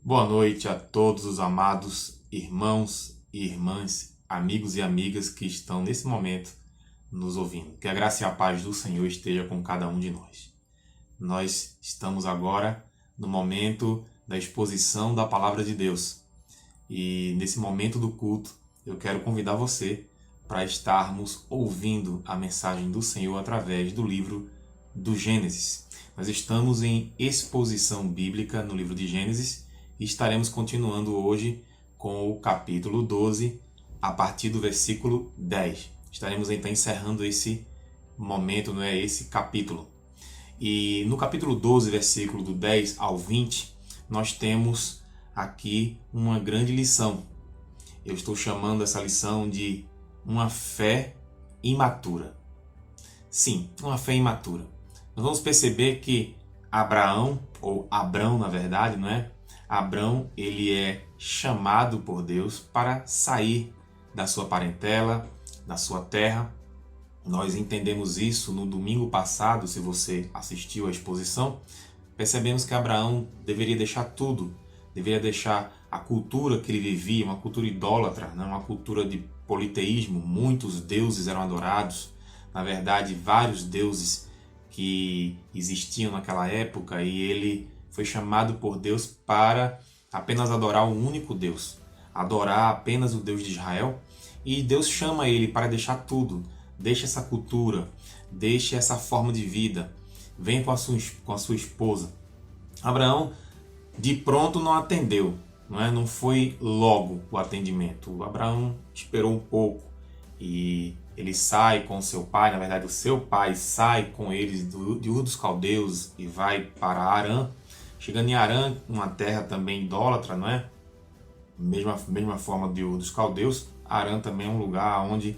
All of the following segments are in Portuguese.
Boa noite a todos os amados irmãos e irmãs, amigos e amigas que estão nesse momento nos ouvindo. Que a graça e a paz do Senhor esteja com cada um de nós. Nós estamos agora no momento da exposição da Palavra de Deus. E nesse momento do culto, eu quero convidar você para estarmos ouvindo a mensagem do Senhor através do livro do Gênesis. Nós estamos em exposição bíblica no livro de Gênesis e estaremos continuando hoje com o capítulo 12, a partir do versículo 10. Estaremos então encerrando esse momento, esse capítulo. E no capítulo 12, versículo do 10 ao 20, nós temos aqui uma grande lição. Eu estou chamando essa lição de uma fé imatura. Sim, uma fé imatura. Nós vamos perceber que Abraão, ou Abrão na verdade, Abrão, ele é chamado por Deus para sair da sua parentela, da sua terra. Nós entendemos isso no domingo passado, se você assistiu à exposição. Percebemos que Abraão deveria deixar tudo, deveria deixar a cultura que ele vivia, uma cultura idólatra, uma cultura de politeísmo. Muitos deuses eram adorados, na verdade vários deuses que existiam naquela época, e ele foi chamado por Deus para apenas adorar o único Deus, adorar apenas o Deus de Israel. E Deus chama ele para deixar tudo, deixa essa cultura, deixa essa forma de vida, vem com a sua esposa. Abraão de pronto não atendeu, não foi logo o atendimento. Abraão esperou um pouco e ele sai com seu pai, na verdade o seu pai sai com eles de Ur dos Caldeus e vai para Harã. Chegando em Harã, uma terra também idólatra, mesma forma de Ur dos Caldeus, Harã também é um lugar onde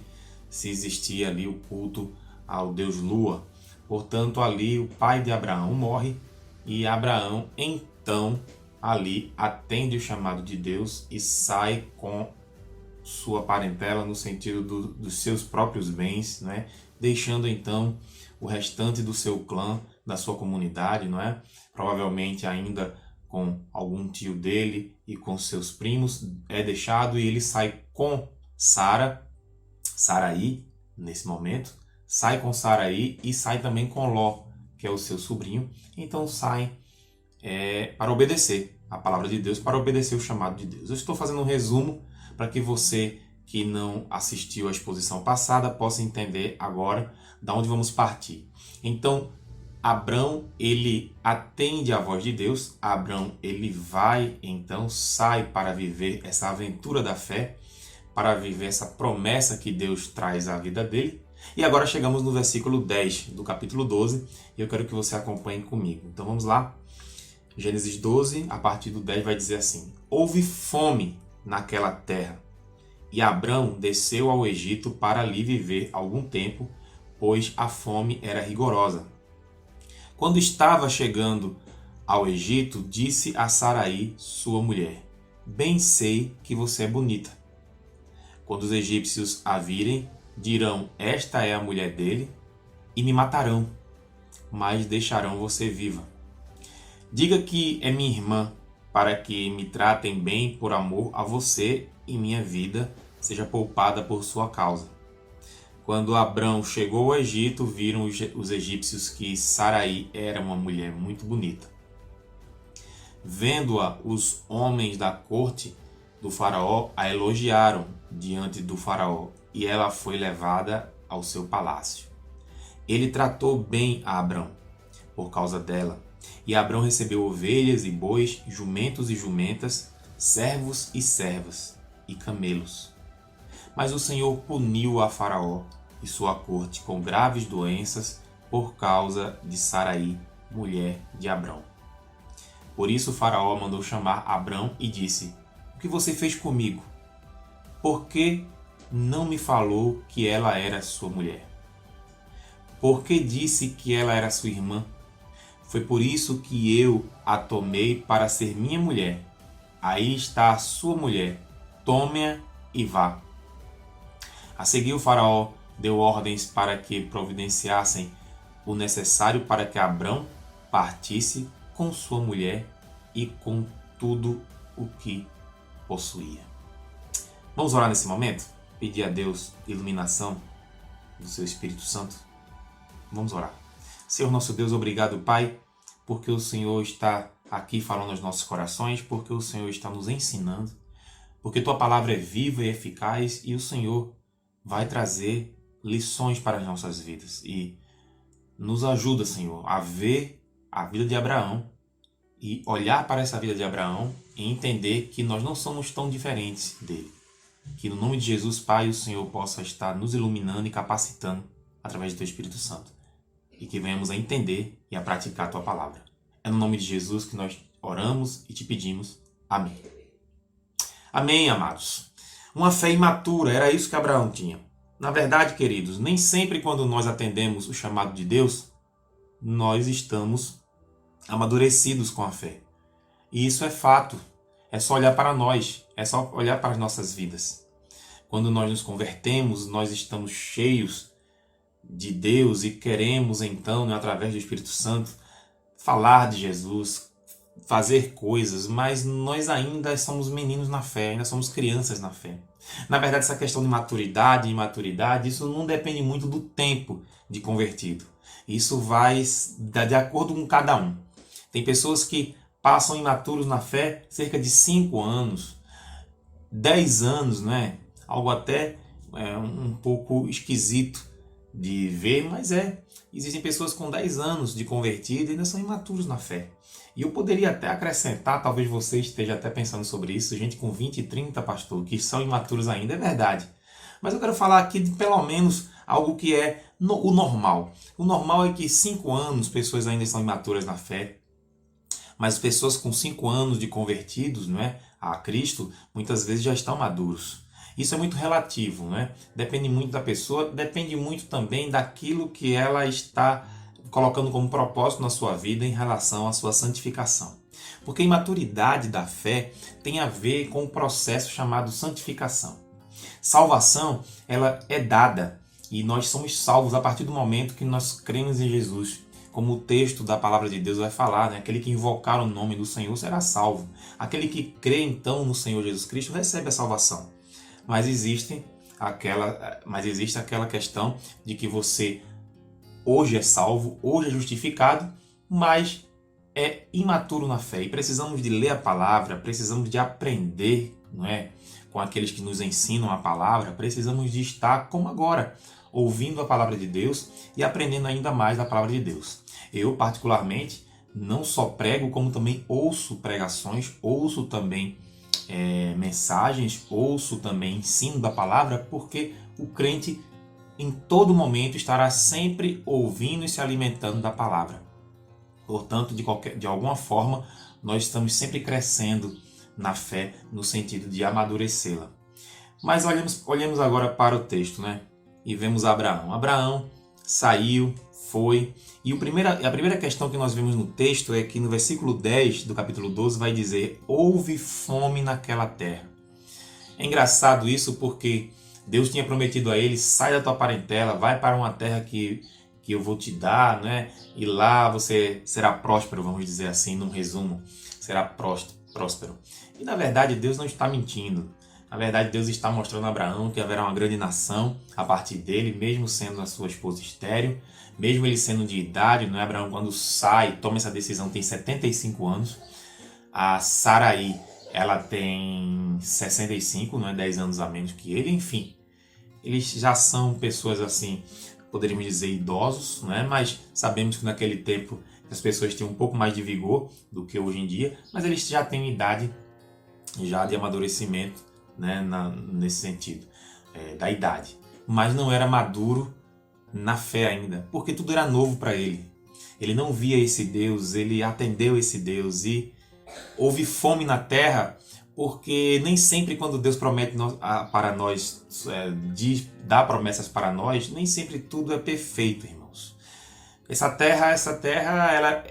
se existia ali o culto ao deus Lua. Portanto, ali o pai de Abraão morre e Abraão então ali atende o chamado de Deus e sai com sua parentela no sentido dos seus próprios bens, deixando então o restante do seu clã, da sua comunidade, provavelmente ainda com algum tio dele e com seus primos, é deixado e ele sai com Saraí, nesse momento, sai com Saraí e sai também com Ló, que é o seu sobrinho. Então saem para obedecer a palavra de Deus, para obedecer o chamado de Deus. Eu estou fazendo um resumo para que você que não assistiu à exposição passada possa entender agora da onde vamos partir. Então, Abrão, ele atende à voz de Deus. Abrão, ele vai, então, sai para viver essa aventura da fé, para viver essa promessa que Deus traz à vida dele. E agora chegamos no versículo 10 do capítulo 12, e eu quero que você acompanhe comigo. Então vamos lá. Gênesis 12, a partir do 10, vai dizer assim: Houve fome naquela terra, e Abrão desceu ao Egito para ali viver algum tempo, pois a fome era rigorosa. Quando estava chegando ao Egito, disse a Saraí, sua mulher: Bem sei que você é bonita. Quando os egípcios a virem, dirão: Esta é a mulher dele, e me matarão, mas deixarão você viva. Diga que é minha irmã, para que me tratem bem por amor a você e minha vida seja poupada por sua causa. Quando Abrão chegou ao Egito, viram os egípcios que Saraí era uma mulher muito bonita. Vendo-a, os homens da corte do faraó a elogiaram diante do faraó, e ela foi levada ao seu palácio. Ele tratou bem a Abrão por causa dela, e Abrão recebeu ovelhas e bois, jumentos e jumentas, servos e servas, e camelos. Mas o Senhor puniu a Faraó e sua corte com graves doenças por causa de Saraí, mulher de Abrão. Por isso o Faraó mandou chamar Abrão e disse: O que você fez comigo? Por que não me falou que ela era sua mulher? Por que disse que ela era sua irmã? Foi por isso que eu a tomei para ser minha mulher. Aí está a sua mulher, tome-a e vá. A seguir o faraó deu ordens para que providenciassem o necessário para que Abrão partisse com sua mulher e com tudo o que possuía. Vamos orar nesse momento? Pedir a Deus iluminação do seu Espírito Santo? Vamos orar. Senhor nosso Deus, obrigado, Pai, porque o Senhor está aqui falando aos nossos corações, porque o Senhor está nos ensinando, porque Tua palavra é viva e eficaz e o Senhor vai trazer lições para as nossas vidas. E nos ajuda, Senhor, a ver a vida de Abraão e olhar para essa vida de Abraão e entender que nós não somos tão diferentes dele. Que no nome de Jesus, Pai, o Senhor possa estar nos iluminando e capacitando através do Teu Espírito Santo. E que venhamos a entender e a praticar a Tua palavra. É no nome de Jesus que nós oramos e te pedimos. Amém. Amém, amados. Uma fé imatura, era isso que Abraão tinha. Na verdade, queridos, nem sempre quando nós atendemos o chamado de Deus, nós estamos amadurecidos com a fé. E isso é fato. É só olhar para nós, é só olhar para as nossas vidas. Quando nós nos convertemos, nós estamos cheios de Deus e queremos então, através do Espírito Santo, falar de Jesus, fazer coisas, mas nós ainda somos meninos na fé, ainda somos crianças na fé. Na verdade, essa questão de maturidade e imaturidade, isso não depende muito do tempo de convertido. Isso vai de acordo com cada um. Tem pessoas que passam imaturos na fé cerca de 5 anos, 10 anos, né? Algo até um pouco esquisito de ver, mas existem pessoas com 10 anos de convertido e ainda são imaturos na fé. E eu poderia até acrescentar, talvez você esteja até pensando sobre isso, gente com 20 e 30, pastor, que são imaturos ainda, é verdade. Mas eu quero falar aqui de pelo menos algo que é o normal. O normal é que 5 anos pessoas ainda são imaturas na fé, mas pessoas com 5 anos de convertidos, não é, a Cristo, muitas vezes já estão maduros. Isso é muito relativo, né? Depende muito da pessoa, depende muito também daquilo que ela está colocando como propósito na sua vida em relação à sua santificação. Porque a imaturidade da fé tem a ver com o processo chamado santificação. Salvação, ela é dada e nós somos salvos a partir do momento que nós cremos em Jesus. Como o texto da palavra de Deus vai falar, né? Aquele que invocar o nome do Senhor será salvo. Aquele que crê então no Senhor Jesus Cristo recebe a salvação. Mas existe aquela questão de que você hoje é salvo, hoje é justificado, mas é imaturo na fé. E precisamos de ler a palavra, precisamos de aprender, não é? Com aqueles que nos ensinam a palavra, precisamos de estar como agora, ouvindo a palavra de Deus e aprendendo ainda mais da palavra de Deus. Eu, particularmente, não só prego, como também ouço pregações, ouço também mensagens, ouço também ensino da palavra, porque o crente em todo momento estará sempre ouvindo e se alimentando da palavra. Portanto, de alguma forma, nós estamos sempre crescendo na fé, no sentido de amadurecê-la. Mas olhemos agora para o texto, né? E vemos Abraão. Abraão saiu, foi. E a primeira questão que nós vemos no texto é que no versículo 10 do capítulo 12 vai dizer: houve fome naquela terra. É engraçado isso porque Deus tinha prometido a ele: sai da tua parentela, vai para uma terra que eu vou te dar, né? E lá você será próspero, vamos dizer assim, num resumo, será próspero. E na verdade Deus não está mentindo. Na verdade Deus está mostrando a Abraão que haverá uma grande nação a partir dele, mesmo sendo a sua esposa estéril, mesmo ele sendo de idade, não é? Abraão, quando sai, toma essa decisão, tem 75 anos. A Sarai, ela tem 65, não é? 10 anos a menos que ele, enfim. Eles já são pessoas assim, poderíamos dizer idosos, não é? Mas sabemos que naquele tempo as pessoas tinham um pouco mais de vigor do que hoje em dia, mas eles já têm idade já de amadurecimento, né? Nesse sentido, da idade. Mas não era maduro na fé ainda, porque tudo era novo para ele. Ele não via esse Deus, ele atendeu esse Deus e houve fome na terra, porque nem sempre quando Deus promete para nós, dá promessas para nós, nem sempre tudo é perfeito, irmãos. Essa terra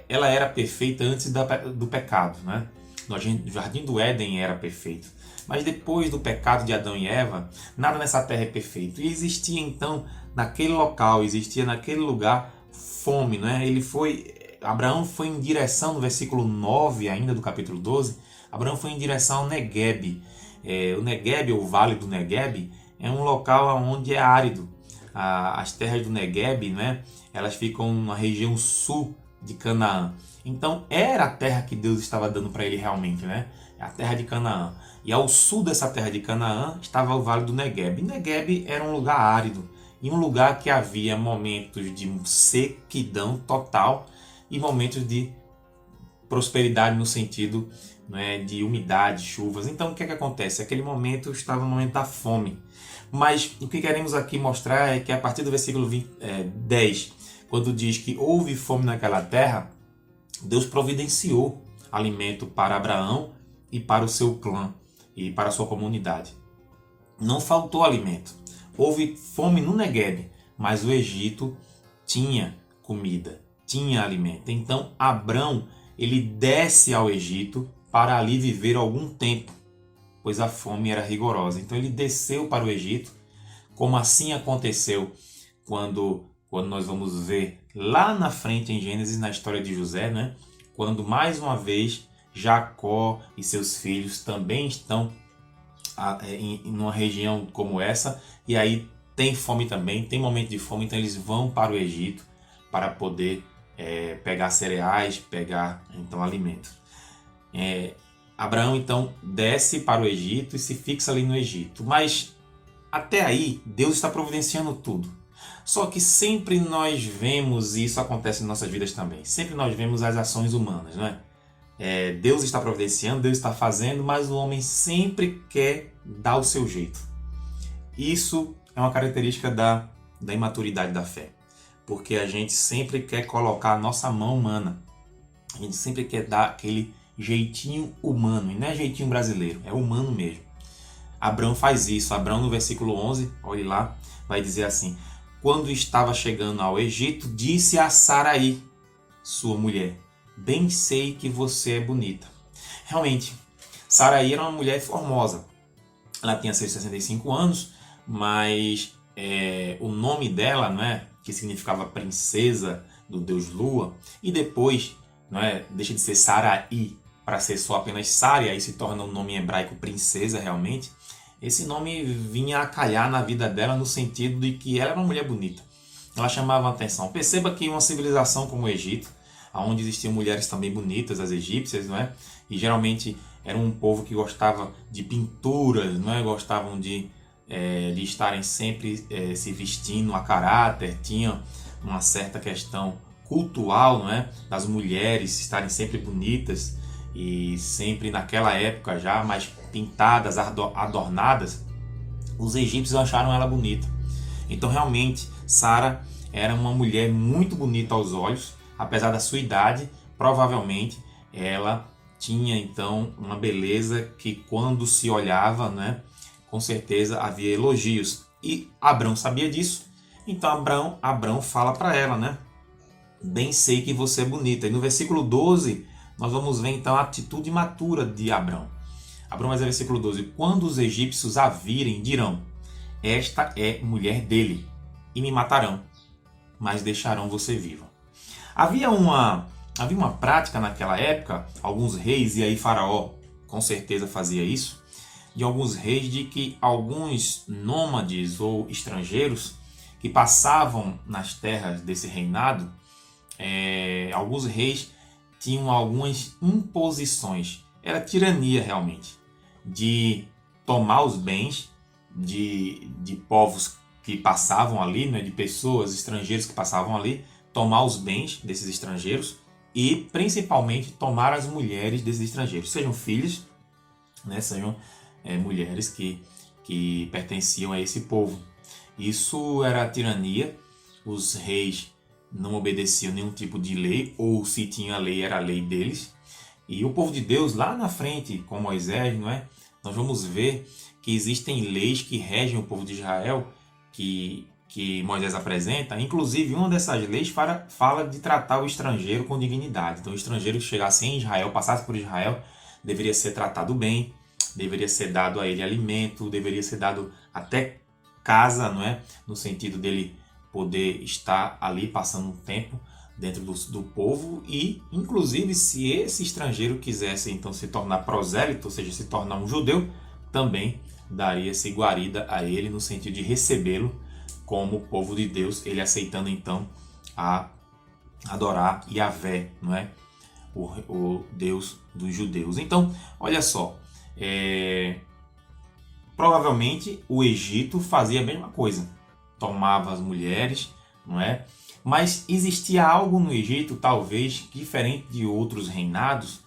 ela era perfeita antes do pecado, né? No Jardim do Éden era perfeito. Mas depois do pecado de Adão e Eva, nada nessa terra é perfeito. E existia então, naquele local, existia naquele lugar fome, né? Abraão foi em direção, no versículo 9 ainda do capítulo 12, Abraão foi em direção ao Negueb. O Negueb, ou Vale do Negueb, é um local onde é árido. As terras do Negueb, né, elas ficam na região sul de Canaã. Então era a terra que Deus estava dando para ele realmente, né? A terra de Canaã. E ao sul dessa terra de Canaã estava o Vale do Negueb. E Negueb era um lugar árido, e um lugar que havia momentos de sequidão total e momentos de prosperidade no sentido, né, de umidade, chuvas. Então o que é que acontece? Aquele momento estava no momento da fome. Mas o que queremos aqui mostrar é que a partir do versículo 10, quando diz que houve fome naquela terra, Deus providenciou alimento para Abraão e para o seu clã e para a sua comunidade. Não faltou alimento. Houve fome no Negueb, mas o Egito tinha comida, tinha alimento. Então Abrão, ele desce ao Egito para ali viver algum tempo, pois a fome era rigorosa. Então ele desceu para o Egito, como assim aconteceu quando nós vamos ver lá na frente em Gênesis, na história de José, né? Quando mais uma vez Jacó e seus filhos também estão em uma região como essa, e aí tem fome também, tem momento de fome, então eles vão para o Egito para poder pegar cereais, pegar então alimento. Abraão então desce para o Egito e se fixa ali no Egito, mas até aí Deus está providenciando tudo. Só que sempre nós vemos, e isso acontece em nossas vidas também, sempre nós vemos as ações humanas, não é? Deus está providenciando, Deus está fazendo, mas o homem sempre quer dar o seu jeito. Isso é uma característica da imaturidade da fé, porque a gente sempre quer colocar a nossa mão humana, a gente sempre quer dar aquele jeitinho humano, e não é jeitinho brasileiro, é humano mesmo. Abraão faz isso. Abraão, no versículo 11, olhe lá, vai dizer assim: quando estava chegando ao Egito, disse a Saraí, sua mulher: bem sei que você é bonita. Realmente, Saraí era uma mulher formosa. Ela tinha seus 65 anos, mas o nome dela, não é, que significava princesa do deus Lua, e depois, não é, deixa de ser Saraí para ser só apenas Sara, e aí se torna um nome hebraico princesa realmente. Esse nome vinha a calhar na vida dela no sentido de que ela era uma mulher bonita. Ela chamava a atenção. Perceba que uma civilização como o Egito, onde existiam mulheres também bonitas, as egípcias, não é? E geralmente era um povo que gostava de pinturas, não é? Gostavam de estarem sempre se vestindo a caráter, tinha uma certa questão cultural, não é? Das mulheres estarem sempre bonitas e sempre naquela época já mais pintadas, adornadas. Os egípcios acharam ela bonita. Então realmente Sara era uma mulher muito bonita aos olhos, apesar da sua idade. Provavelmente ela tinha então uma beleza que quando se olhava, né, com certeza havia elogios. E Abrão sabia disso. Então Abrão fala para ela, né? Bem sei que você é bonita. E no versículo 12 nós vamos ver então a atitude matura de Abrão. Abrão vai dizer no versículo 12: quando os egípcios a virem, dirão: esta é mulher dele, e me matarão, mas deixarão você viva. Havia uma prática naquela época, alguns reis, e aí Faraó com certeza fazia isso, de alguns reis, de que alguns nômades ou estrangeiros que passavam nas terras desse reinado, alguns reis tinham algumas imposições. Era tirania realmente, de tomar os bens de povos que passavam ali, né, de pessoas, estrangeiros que passavam ali, tomar os bens desses estrangeiros e principalmente tomar as mulheres desses estrangeiros, sejam filhos, né, sejam mulheres que pertenciam a esse povo. Isso era a tirania. Os reis não obedeciam nenhum tipo de lei, ou se tinha lei, era a lei deles. E o povo de Deus, lá na frente, com Moisés, não é? Nós vamos ver que existem leis que regem o povo de Israel, que Moisés apresenta. Inclusive, uma dessas leis fala de tratar o estrangeiro com dignidade. Então, o estrangeiro que chegasse em Israel, passasse por Israel, deveria ser tratado bem, deveria ser dado a ele alimento, deveria ser dado até casa, não é? No sentido dele poder estar ali passando um tempo dentro do povo e, inclusive, se esse estrangeiro quisesse então se tornar prosélito, ou seja, se tornar um judeu, também daria-se guarida a ele no sentido de recebê-lo como povo de Deus, ele aceitando então a adorar Yahvé, não é? O Deus dos judeus. Então, olha só, provavelmente o Egito fazia a mesma coisa, tomava as mulheres, não é? Mas existia algo no Egito, talvez diferente de outros reinados,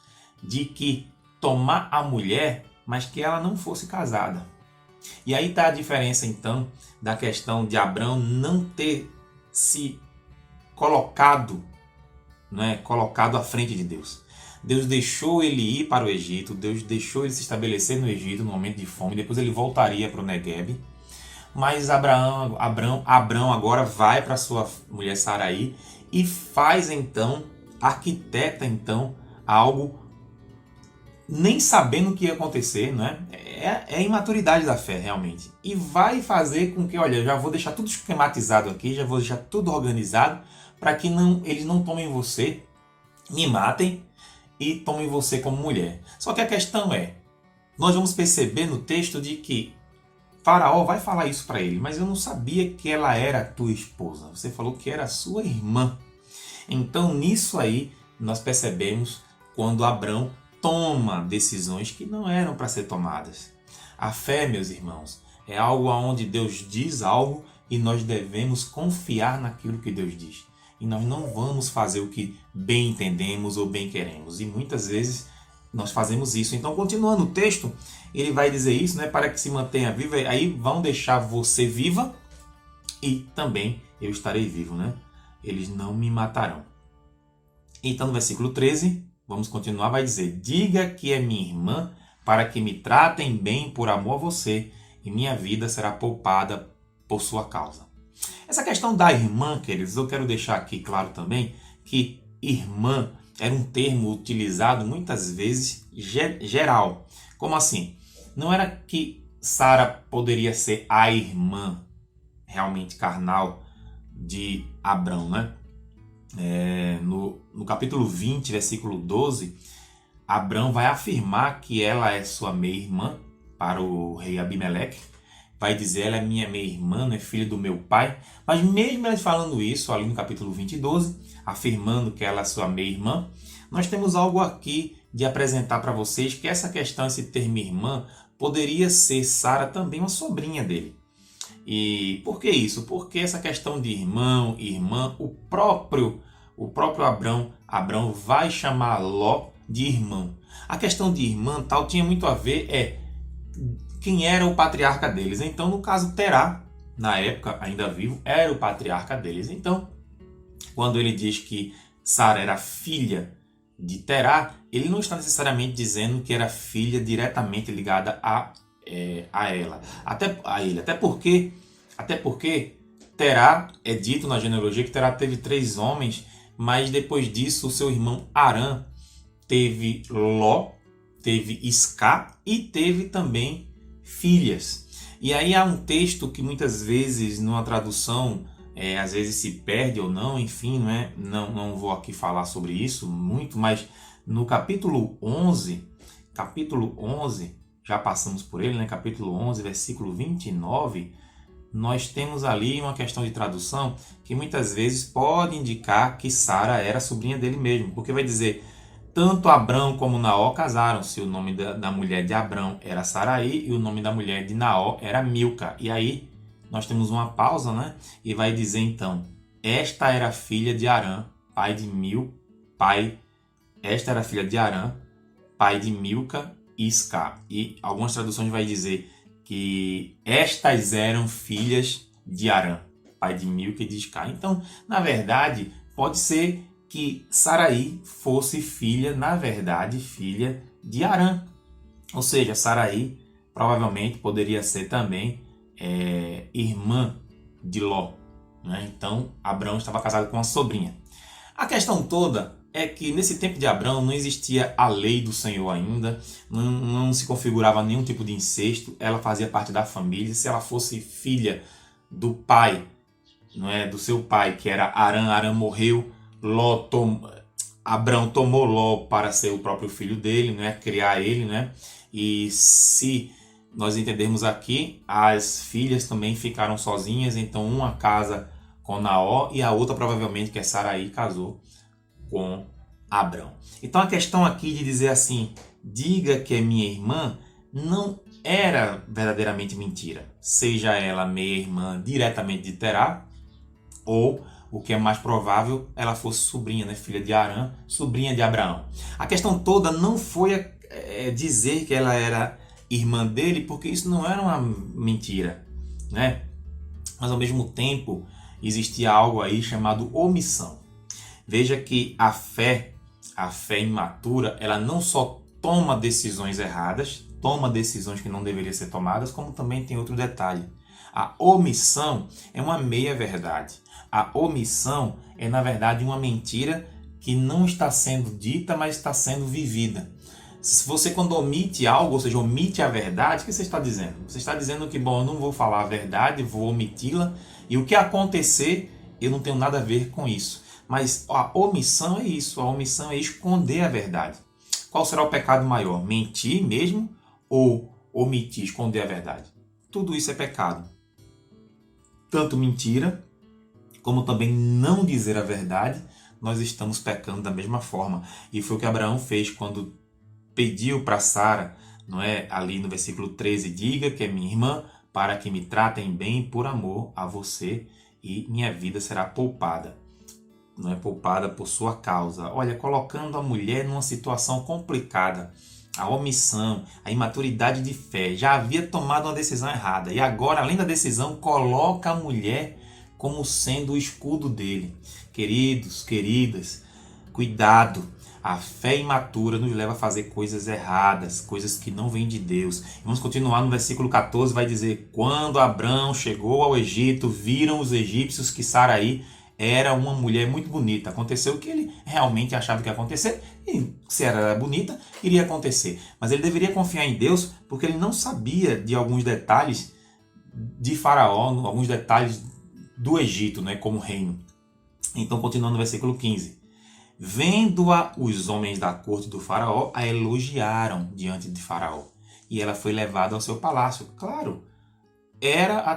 de que tomar a mulher, mas que ela não fosse casada. E aí está a diferença então da questão de Abrão não ter se colocado, não é? Colocado à frente de Deus. Deus deixou ele ir para o Egito, Deus deixou ele se estabelecer no Egito no momento de fome, depois ele voltaria para o Negueb. Mas Abrão agora vai para sua mulher Saraí e faz então, arquiteta então, algo nem sabendo o que ia acontecer, não é? É a imaturidade da fé, realmente. E vai fazer com que, olha, já vou deixar tudo esquematizado aqui, já vou deixar tudo organizado para que eles não tomem você, me matem e tomem você como mulher. Só que a questão é, nós vamos perceber no texto de que Faraó vai falar isso para ele, mas eu não sabia que ela era tua esposa. Você falou que era sua irmã. Então, nisso aí, nós percebemos quando Abrão toma decisões que não eram para ser tomadas. A fé, meus irmãos, é algo onde Deus diz algo e nós devemos confiar naquilo que Deus diz. E nós não vamos fazer o que bem entendemos ou bem queremos. E muitas vezes nós fazemos isso. Então, continuando o texto, ele vai dizer isso, né, para que se mantenha viva. Aí vão deixar você viva e também eu estarei vivo, né? Eles não me matarão. Então, no versículo 13, vamos continuar, vai dizer: diga que é minha irmã, para que me tratem bem por amor a você, e minha vida será poupada por sua causa. Essa questão da irmã, queridos, eu quero deixar aqui claro também que irmã era um termo utilizado muitas vezes geral. Como assim? Não era que Sara poderia ser a irmã realmente carnal de Abrão, né? No capítulo 20, versículo 12, Abrão vai afirmar que ela é sua meia-irmã para o rei Abimeleque. Vai dizer, ela é minha meia-irmã, é filha do meu pai. Mas mesmo ele falando isso, ali no capítulo 20 e 12, afirmando que ela é sua meia-irmã, nós temos algo aqui de apresentar para vocês que essa questão, esse termo irmã, poderia ser Sara também uma sobrinha dele. E por que isso? Porque essa questão de irmão, irmã, o próprio Abrão vai chamar Ló de irmão. A questão de irmã tal tinha muito a ver quem era o patriarca deles. Então, no caso, Terá, na época ainda vivo, era o patriarca deles. Então, quando ele diz que Sara era filha de Terá, ele não está necessariamente dizendo que era filha diretamente ligada a ela, a ele. Até porque Terá, é dito na genealogia que Terá teve 3 homens, mas depois disso o seu irmão Arã teve Ló, teve Iscá e teve também filhas. E aí há um texto que muitas vezes numa tradução às vezes se perde ou não, enfim, não vou aqui falar sobre isso muito, mas no capítulo 11, já passamos por ele, né? Capítulo 11, versículo 29, nós temos ali uma questão de tradução que muitas vezes pode indicar que Sara era sobrinha dele mesmo, porque vai dizer, tanto Abrão como Naó casaram-se, o nome da mulher de Abrão era Saraí e o nome da mulher de Naó era Milca. E aí nós temos uma pausa, né? E vai dizer então, esta era filha de Arã, pai de Milca e Iscá. E algumas traduções vai dizer que estas eram filhas de Arã, pai de Milca e de Iscá. Então, na verdade, pode ser que Saraí fosse filha de Arã. Ou seja, Saraí provavelmente poderia ser também irmã de Ló, né? Então, Abrão estava casado com uma sobrinha. A questão toda é que nesse tempo de Abrão não existia a lei do Senhor ainda, não se configurava nenhum tipo de incesto, ela fazia parte da família. Se ela fosse filha do pai, não é, do seu pai, que era Arã, Arã morreu, Abrão tomou Ló para ser o próprio filho dele, né? Criar ele, né? E se nós entendermos aqui, as filhas também ficaram sozinhas, então uma casa com Naó e a outra provavelmente, que é Saraí, casou com Abrão. Então a questão aqui de dizer assim, diga que é minha irmã, não era verdadeiramente mentira. Seja ela meia-irmã diretamente de Terá, ou, o que é mais provável, ela fosse sobrinha, né? Filha de Arã, sobrinha de Abraão. A questão toda não foi dizer que ela era irmã dele, porque isso não era uma mentira, né? Mas ao mesmo tempo existia algo aí chamado omissão. Veja que a fé imatura, ela não só toma decisões erradas, toma decisões que não deveriam ser tomadas, como também tem outro detalhe. A omissão é uma meia-verdade. A omissão é, na verdade, uma mentira que não está sendo dita, mas está sendo vivida. Se você, quando omite algo, ou seja, omite a verdade, o que você está dizendo? Você está dizendo que, bom, eu não vou falar a verdade, vou omiti-la, e o que acontecer, eu não tenho nada a ver com isso. Mas a omissão é isso, a omissão é esconder a verdade. Qual será o pecado maior? Mentir mesmo ou omitir, esconder a verdade? Tudo isso é pecado. Tanto mentira, como também não dizer a verdade, nós estamos pecando da mesma forma. E foi o que Abraão fez quando pediu para Sara, não é? Ali no versículo 13, diga que é minha irmã, para que me tratem bem por amor a você, e minha vida será poupada. Não é poupada por sua causa. Olha, colocando a mulher numa situação complicada. A omissão, a imaturidade de fé, já havia tomado uma decisão errada. E agora, além da decisão, coloca a mulher como sendo o escudo dele. Queridos, queridas, cuidado. A fé imatura nos leva a fazer coisas erradas, coisas que não vêm de Deus. Vamos continuar no versículo 14, vai dizer, quando Abrão chegou ao Egito, viram os egípcios que Saraí era uma mulher muito bonita. Aconteceu o que ele realmente achava que ia acontecer, e se era bonita, iria acontecer. Mas ele deveria confiar em Deus, porque ele não sabia de alguns detalhes de Faraó, alguns detalhes do Egito, né, como reino. Então, continuando no versículo 15. Vendo-a, os homens da corte do Faraó a elogiaram diante de Faraó, e ela foi levada ao seu palácio. Claro, era a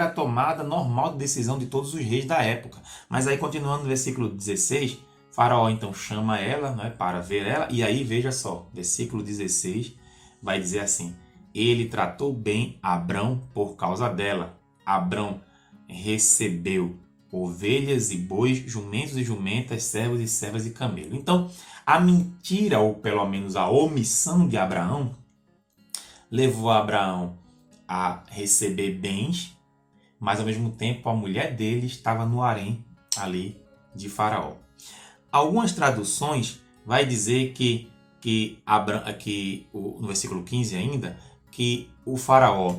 tomada normal de decisão de todos os reis da época. Mas aí, continuando no versículo 16, Faraó então chama ela, né, para ver ela, e aí veja só, versículo 16 vai dizer assim, ele tratou bem Abrão por causa dela. Abrão recebeu ovelhas e bois, jumentos e jumentas, servos e servas e camelo. Então, a mentira, ou pelo menos a omissão de Abraão, levou Abraão a receber bens, mas ao mesmo tempo a mulher dele estava no harém ali de Faraó. Algumas traduções vai dizer no versículo 15 ainda, que o Faraó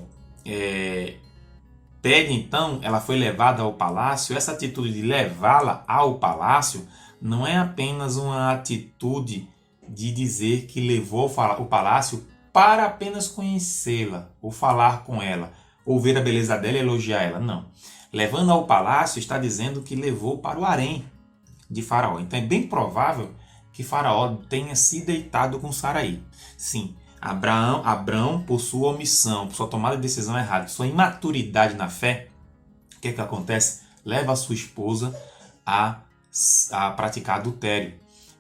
pede então, ela foi levada ao palácio. Essa atitude de levá-la ao palácio não é apenas uma atitude de dizer que levou o palácio para apenas conhecê-la, ou falar com ela, ou ver a beleza dela e elogiar ela. Não. Levando ao palácio está dizendo que levou para o harém de Faraó. Então é bem provável que Faraó tenha se deitado com Saraí. Sim, Abrão, por sua omissão, por sua tomada de decisão errada, sua imaturidade na fé, o que acontece? Leva a sua esposa a praticar adultério.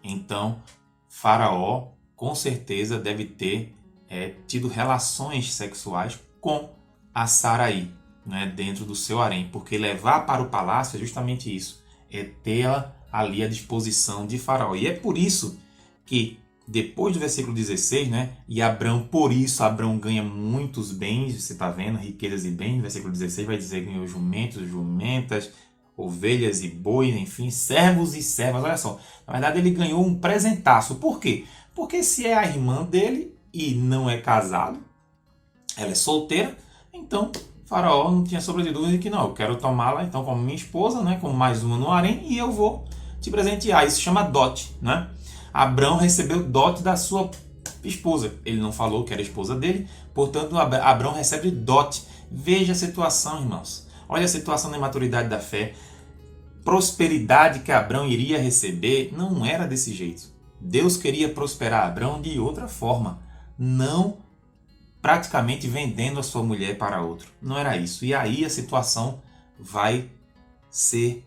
Então, Faraó, com certeza, deve ter tido relações sexuais com a Saraí, né, dentro do seu harém, porque levar para o palácio é justamente isso, é tê-la ali à disposição de Faraó. E é por isso que depois do versículo 16, né, e Abrão ganha muitos bens, você está vendo, riquezas e bens. No versículo 16 vai dizer que ganhou jumentos, jumentas, ovelhas e bois, enfim, servos e servas. Olha só, na verdade ele ganhou um presentaço. Por quê? Porque se é a irmã dele e não é casado, ela é solteira, então Faraó não tinha sombra de dúvida de que não, eu quero tomá-la então como minha esposa, né, como mais uma no harém, e eu vou te presentear. Isso se chama dote, né? Abrão recebeu dote da sua esposa. Ele não falou que era a esposa dele, portanto Abrão recebe dote. Veja a situação, irmãos. Olha a situação da imaturidade da fé. prosperidade que Abrão iria receber não era desse jeito. Deus queria prosperar Abrão de outra forma, não praticamente vendendo a sua mulher para outro. Não era isso. E aí a situação vai ser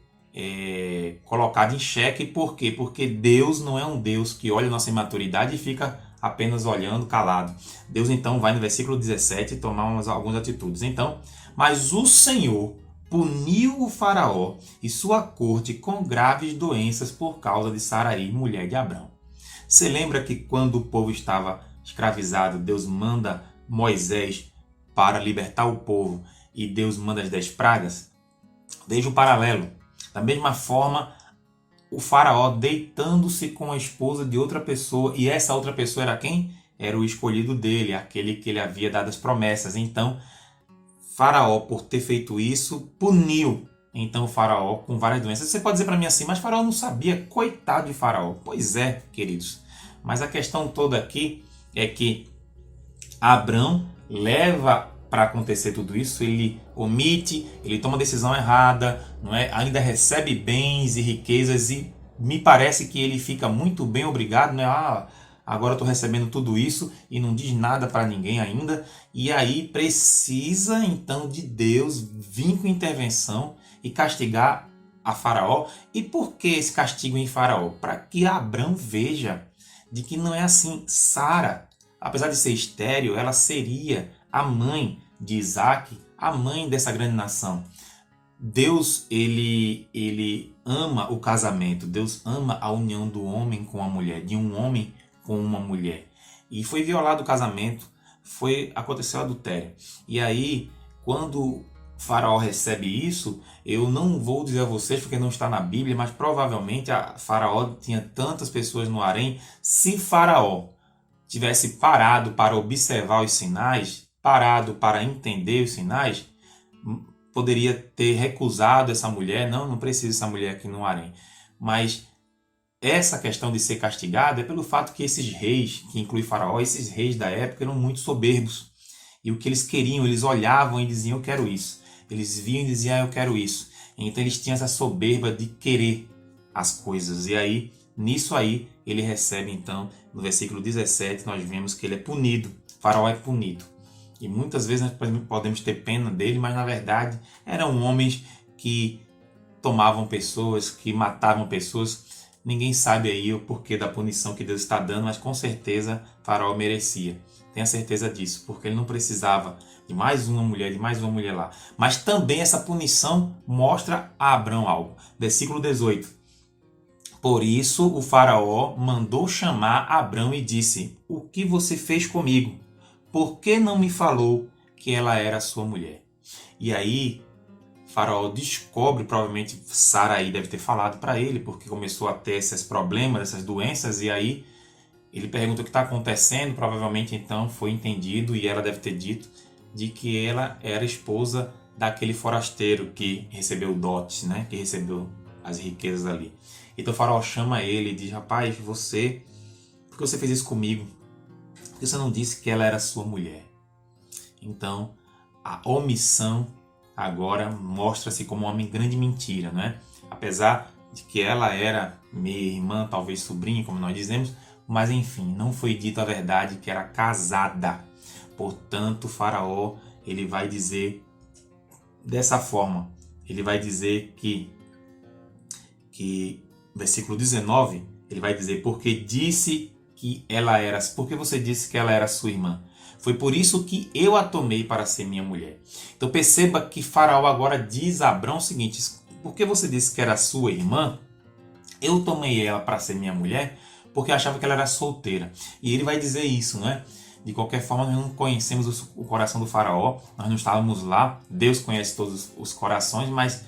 colocada em xeque. Por quê? Porque Deus não é um Deus que olha a nossa imaturidade e fica apenas olhando calado. Deus então vai no versículo 17 tomar algumas atitudes. Então, mas o Senhor puniu o faraó e sua corte com graves doenças por causa de Sarai, mulher de Abrão. Você lembra que quando o povo estava escravizado, Deus manda Moisés para libertar o povo e Deus manda as 10 pragas? Veja o paralelo. Da mesma forma, o faraó deitando-se com a esposa de outra pessoa, e essa outra pessoa era quem? Era o escolhido dele, aquele que ele havia dado as promessas. Então, faraó, por ter feito isso, puniu então o faraó com várias doenças. Você pode dizer para mim assim, mas faraó não sabia, coitado de faraó. Pois é, queridos. Mas a questão toda aqui é que Abrão leva para acontecer tudo isso, ele omite, ele toma a decisão errada, não é? Ainda recebe bens e riquezas e me parece que ele fica muito bem, obrigado, né? Agora estou recebendo tudo isso e não diz nada para ninguém ainda. E aí precisa então de Deus vir com intervenção e castigar a Faraó. E por que esse castigo em Faraó? Para que Abrão veja de que não é assim. Sara, apesar de ser estéril, ela seria a mãe de Isaac, a mãe dessa grande nação. Deus, ele ama o casamento, Deus ama a união do homem com a mulher, de um homem com uma mulher. E foi violado o casamento, aconteceu adultério. E aí, quando Faraó recebe isso, eu não vou dizer a vocês porque não está na Bíblia, mas provavelmente a Faraó tinha tantas pessoas no harém. Se Faraó tivesse parado para observar os sinais, parado para entender os sinais, poderia ter recusado essa mulher. Não precisa essa mulher aqui no harém. Mas essa questão de ser castigado é pelo fato que esses reis, que inclui Faraó, esses reis da época eram muito soberbos. E o que eles queriam, eles olhavam e diziam, eu quero isso. Eles viam e diziam, eu quero isso. Então eles tinham essa soberba de querer as coisas. E aí, nisso aí, ele recebe então, no versículo 17, nós vemos que ele é punido. Faraó é punido. E muitas vezes nós podemos ter pena dele, mas na verdade eram homens que tomavam pessoas, que matavam pessoas. Ninguém sabe aí o porquê da punição que Deus está dando, mas com certeza Faraó merecia. Tenha certeza disso, porque ele não precisava de mais uma mulher lá. Mas também essa punição mostra a Abrão algo. Versículo 18. Por isso o Faraó mandou chamar Abrão e disse, o que você fez comigo? Por que não me falou que ela era sua mulher? E aí Faraó descobre, provavelmente Sarai deve ter falado para ele, porque começou a ter esses problemas, essas doenças, e aí ele pergunta o que está acontecendo, provavelmente então foi entendido, e ela deve ter dito, de que ela era esposa daquele forasteiro que recebeu dotes, né? Que recebeu as riquezas ali. Então o Faraó chama ele e diz, rapaz, por que você fez isso comigo? Por que você não disse que ela era sua mulher? Então a omissão agora mostra-se como uma grande mentira, né? Apesar de que ela era minha irmã, talvez sobrinha, como nós dizemos, mas enfim, não foi dita a verdade que era casada. Portanto, o Faraó, ele vai dizer dessa forma, ele vai dizer que versículo 19, ele vai dizer, porque você disse que ela era sua irmã? Foi por isso que eu a tomei para ser minha mulher. Então perceba que Faraó agora diz a Abrão o seguinte, porque você disse que era sua irmã, eu tomei ela para ser minha mulher, porque eu achava que ela era solteira. E ele vai dizer isso, né? De qualquer forma, nós não conhecemos o coração do Faraó, nós não estávamos lá, Deus conhece todos os corações, mas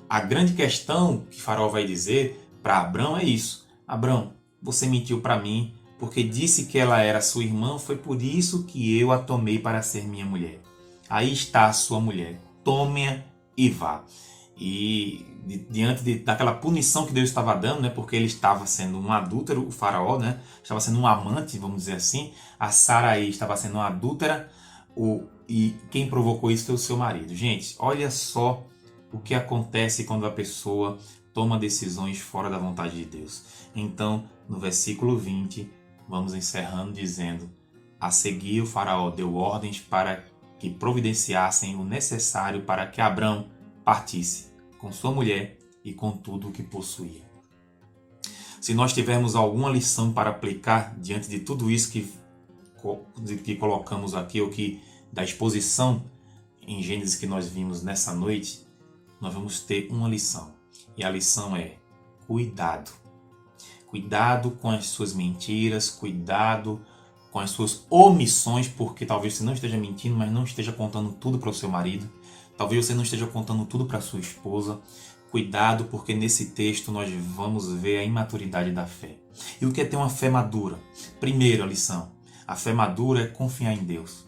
a grande questão que Faraó vai dizer para Abrão é isso. Abrão, você mentiu para mim, porque disse que ela era sua irmã, foi por isso que eu a tomei para ser minha mulher. Aí está a sua mulher, tome-a e vá. E diante daquela punição que Deus estava dando, né, porque ele estava sendo um adúltero, o Faraó, né, estava sendo um amante, vamos dizer assim, a Sarai estava sendo uma adúltera, e quem provocou isso foi o seu marido. Gente, olha só o que acontece quando a pessoa toma decisões fora da vontade de Deus. Então, no versículo 20, vamos encerrando dizendo: a seguir o faraó deu ordens para que providenciassem o necessário para que Abrão partisse com sua mulher e com tudo o que possuía. Se nós tivermos alguma lição para aplicar diante de tudo isso que colocamos aqui, ou que da exposição em Gênesis que nós vimos nessa noite, nós vamos ter uma lição. E a lição é: cuidado. Cuidado com as suas mentiras, cuidado com as suas omissões, porque talvez você não esteja mentindo, mas não esteja contando tudo para o seu marido. Talvez você não esteja contando tudo para a sua esposa. Cuidado, porque nesse texto nós vamos ver a imaturidade da fé. E o que é ter uma fé madura? Primeira lição: a fé madura é confiar em Deus.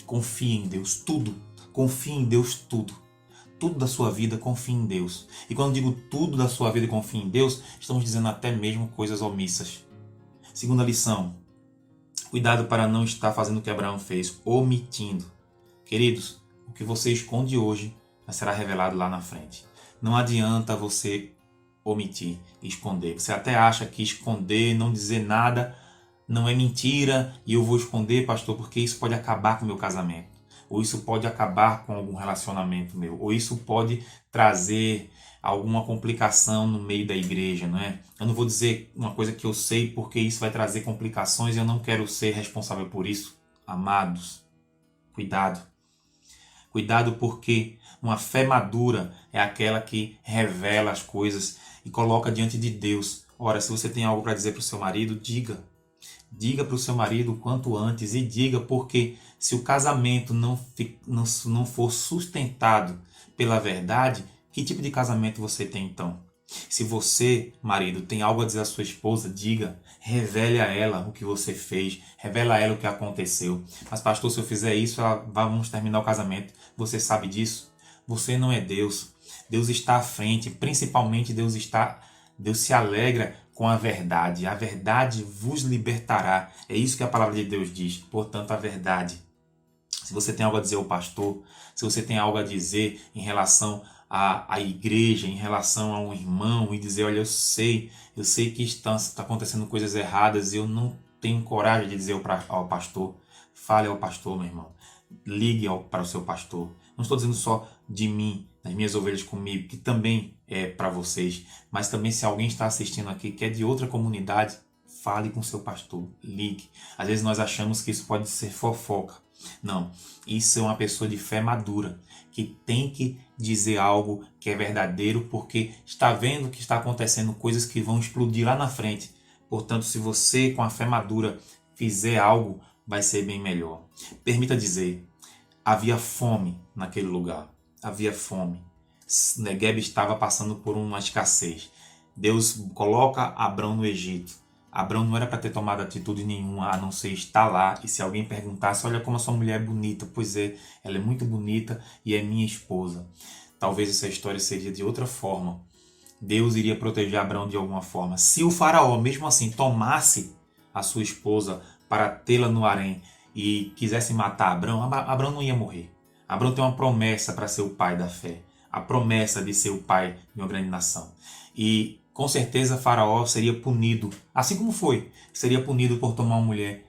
Confie em Deus tudo. Confie em Deus tudo. Tudo da sua vida, confie em Deus. E quando digo tudo da sua vida, confie em Deus, estamos dizendo até mesmo coisas omissas. Segunda lição: cuidado para não estar fazendo o que Abraão fez, omitindo. Queridos, o que você esconde hoje será revelado lá na frente. Não adianta você omitir, esconder. Você até acha que esconder, não dizer nada, não é mentira e eu vou esconder, pastor, porque isso pode acabar com o meu casamento. Ou isso pode acabar com algum relacionamento meu. Ou isso pode trazer alguma complicação no meio da igreja, não é? Eu não vou dizer uma coisa que eu sei porque isso vai trazer complicações e eu não quero ser responsável por isso. Amados, cuidado. Cuidado, porque uma fé madura é aquela que revela as coisas e coloca diante de Deus. Ora, se você tem algo para dizer para o seu marido, diga. Diga para o seu marido o quanto antes e diga, porque se o casamento não for sustentado pela verdade, que tipo de casamento você tem então? Se você, marido, tem algo a dizer à sua esposa, diga, revele a ela o que você fez, revele a ela o que aconteceu. Mas pastor, se eu fizer isso, vamos terminar o casamento. Você sabe disso? Você não é Deus. Deus está à frente, principalmente Deus se alegra com a verdade. A verdade vos libertará. É isso que a palavra de Deus diz. Portanto, a verdade. Se você tem algo a dizer ao pastor, se você tem algo a dizer em relação à igreja, em relação a um irmão, e dizer, olha, eu sei que está acontecendo coisas erradas e eu não tenho coragem de dizer ao pastor. Fale ao pastor, meu irmão. Ligue para o seu pastor. Não estou dizendo só de mim, das minhas ovelhas comigo, que também é para vocês, mas também se alguém está assistindo aqui que é de outra comunidade, fale com seu pastor, ligue. Às vezes nós achamos que isso pode ser fofoca. Não, isso é uma pessoa de fé madura, que tem que dizer algo que é verdadeiro, porque está vendo que está acontecendo coisas que vão explodir lá na frente. Portanto, se você com a fé madura fizer algo, vai ser bem melhor. Permita dizer, havia fome naquele lugar, havia fome. Negueb estava passando por uma escassez. Deus coloca Abrão no Egito. Abrão não era para ter tomado atitude nenhuma, a não ser estar lá. E se alguém perguntasse, olha como a sua mulher é bonita. Pois é, ela é muito bonita e é minha esposa. Talvez essa história seria de outra forma. Deus iria proteger Abrão de alguma forma. Se o faraó, mesmo assim, tomasse a sua esposa para tê-la no harém e quisesse matar Abrão, Abrão não ia morrer. Abrão tem uma promessa para ser o pai da fé. A promessa de ser o pai de uma grande nação. E com certeza Faraó seria punido, assim como foi, seria punido por tomar uma mulher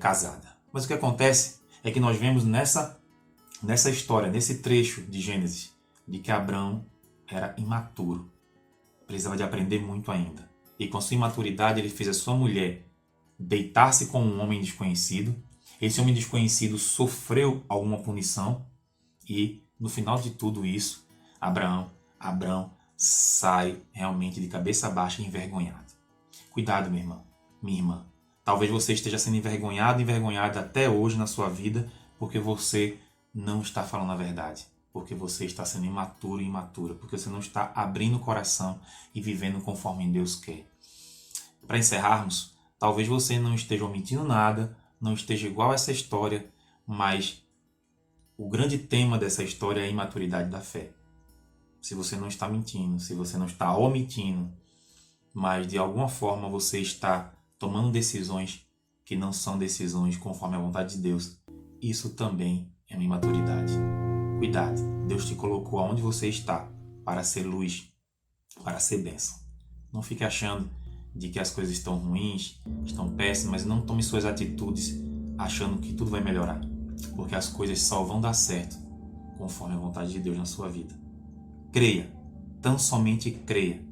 casada. Mas o que acontece é que nós vemos nessa história, nesse trecho de Gênesis, de que Abrão era imaturo. Precisava de aprender muito ainda. E com sua imaturidade ele fez a sua mulher deitar-se com um homem desconhecido. Esse homem desconhecido sofreu alguma punição e no final de tudo isso, Abrão sai realmente de cabeça baixa e envergonhado. Cuidado, meu irmão, minha irmã. Talvez você esteja sendo envergonhada até hoje na sua vida porque você não está falando a verdade. Porque você está sendo imaturo e imatura. Porque você não está abrindo o coração e vivendo conforme Deus quer. Para encerrarmos, talvez você não esteja omitindo nada, não esteja igual a essa história, mas o grande tema dessa história é a imaturidade da fé. Se você não está mentindo, se você não está omitindo, mas de alguma forma você está tomando decisões que não são decisões conforme a vontade de Deus, isso também é uma imaturidade. Cuidado, Deus te colocou aonde você está para ser luz, para ser bênção. Não fique achando de que as coisas estão ruins, estão péssimas. Não tome suas atitudes achando que tudo vai melhorar, porque as coisas só vão dar certo conforme a vontade de Deus na sua vida. Creia, tão somente creia,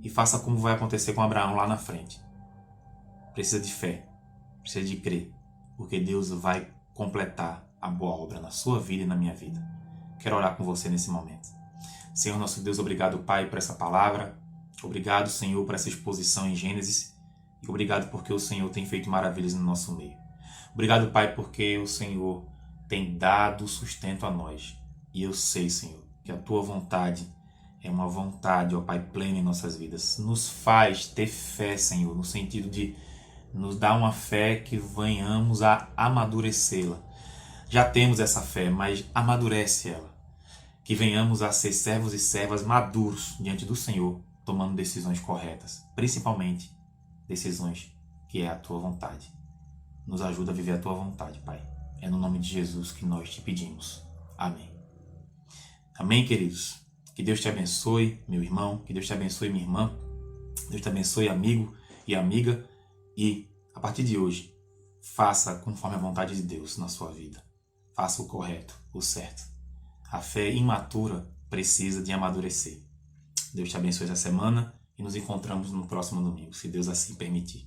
e faça como vai acontecer com Abraão lá na frente. Precisa de fé, precisa de crer, porque Deus vai completar a boa obra na sua vida e na minha vida. Quero orar com você nesse momento. Senhor nosso Deus, obrigado, Pai, por essa palavra. Obrigado, Senhor, por essa exposição em Gênesis. E obrigado porque o Senhor tem feito maravilhas no nosso meio. Obrigado, Pai, porque o Senhor tem dado sustento a nós. E eu sei, Senhor, que a Tua vontade é uma vontade, ó Pai, plena em nossas vidas. Nos faz ter fé, Senhor, no sentido de nos dar uma fé que venhamos a amadurecê-la. Já temos essa fé, mas amadurece ela. Que venhamos a ser servos e servas maduros diante do Senhor, tomando decisões corretas, principalmente decisões que é a Tua vontade. Nos ajuda a viver a Tua vontade, Pai. É no nome de Jesus que nós te pedimos. Amém. Amém, queridos? Que Deus te abençoe, meu irmão. Que Deus te abençoe, minha irmã. Deus te abençoe, amigo e amiga. E, a partir de hoje, faça conforme a vontade de Deus na sua vida. Faça o correto, o certo. A fé imatura precisa de amadurecer. Deus te abençoe essa semana e nos encontramos no próximo domingo, se Deus assim permitir.